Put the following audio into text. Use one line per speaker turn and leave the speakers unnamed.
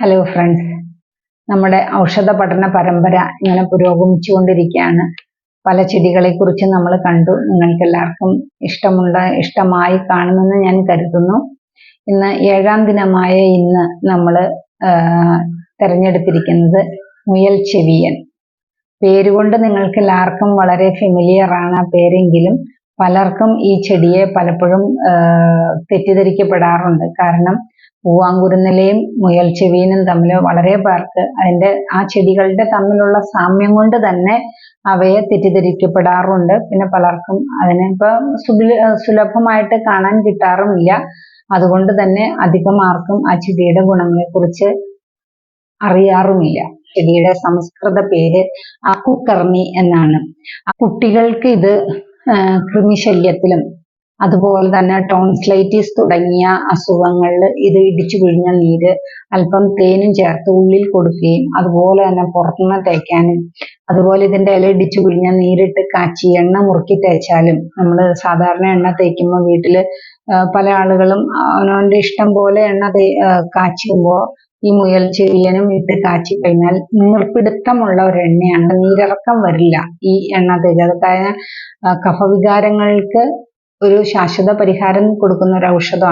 Hello friends, നമ്മുടെ ഔഷധ പഠന പരമ്പര ഇങ്ങനെ പുരോഗമിച്ചുകൊണ്ടിരിക്കുകയാണ്. പല ചെടികളെ കുറിച്ച് നമ്മൾ കണ്ടു. നിങ്ങൾക്ക് എല്ലാവർക്കും ഇഷ്ടമായി കാണുമെന്ന് ഞാൻ കരുതുന്നു. ഇന്ന് 7ാം ദിനമായ ഇന്ന് നമ്മൾ തിരഞ്ഞെടുത്തിരിക്കുന്നത് മുയൽ ചെവിയൻ. പേരുകൊണ്ട് നിങ്ങൾക്ക് എല്ലാവർക്കും വളരെ ഫെമിലിയർ ആണ് ആ പേരെങ്കിലും പലർക്കും ഈ ചെടിയെ പലപ്പോഴും തെറ്റിദ്ധരിക്കപ്പെടാറുണ്ട്. കാരണം പൂവാങ്കുരുന്നിലയും മുയൽ ചെവിയനും തമ്മിൽ വളരെ പേർക്ക് ആ ചെടികളുടെ തമ്മിലുള്ള സാമ്യം കൊണ്ട് തന്നെ അവയെ തെറ്റിദ്ധരിക്കപ്പെടാറുണ്ട്. പിന്നെ പലർക്കും അതിനിപ്പോൾ സുലഭമായിട്ട് കാണാൻ കിട്ടാറുമില്ല. അതുകൊണ്ട് തന്നെ അധികം ആർക്കും ആ ചെടിയുടെ ഗുണങ്ങളെക്കുറിച്ച് അറിയാറുമില്ല. ചെടിയുടെ സംസ്കൃത പേര് അക്കുകർണി എന്നാണ്. കുട്ടികൾക്ക് ഇത് കൃമിശല്യത്തിലും അതുപോലെ തന്നെ ടോൺസിലൈറ്റിസ് തുടങ്ങിയ അസുഖങ്ങളിൽ ഇത് ഇടിച്ചു പിഴിഞ്ഞ നീര് അല്പം തേനും ചേർത്ത് ഉള്ളിൽ കൊടുക്കുകയും അതുപോലെ തന്നെ പുറത്തുനിന്ന് തേക്കാനും അതുപോലെ ഇതിൻ്റെ ഇല ഇടിച്ചു പിഴിഞ്ഞ നീരിട്ട് കാച്ചി എണ്ണ മുറുക്കി തേച്ചാലും, നമ്മൾ സാധാരണ എണ്ണ തേക്കുമ്പോൾ വീട്ടിൽ പല ആളുകളും അവനവൻ്റെ ഇഷ്ടം പോലെ എണ്ണ കാച്ചുമ്പോൾ ഈ മുയൽ ചെവിയനും ഇട്ട് കാച്ചി കഴിഞ്ഞാൽ നീർപ്പിടുത്തമുള്ള ഒരു എണ്ണയാണ്. നീരിറക്കം വരില്ല ഈ എണ്ണ തേച്ചത്. കാരണം കഫവികാരങ്ങൾക്ക് ഒരു ശാശ്വത പരിഹാരം കൊടുക്കുന്ന ഒരു ഔഷധമാണ്.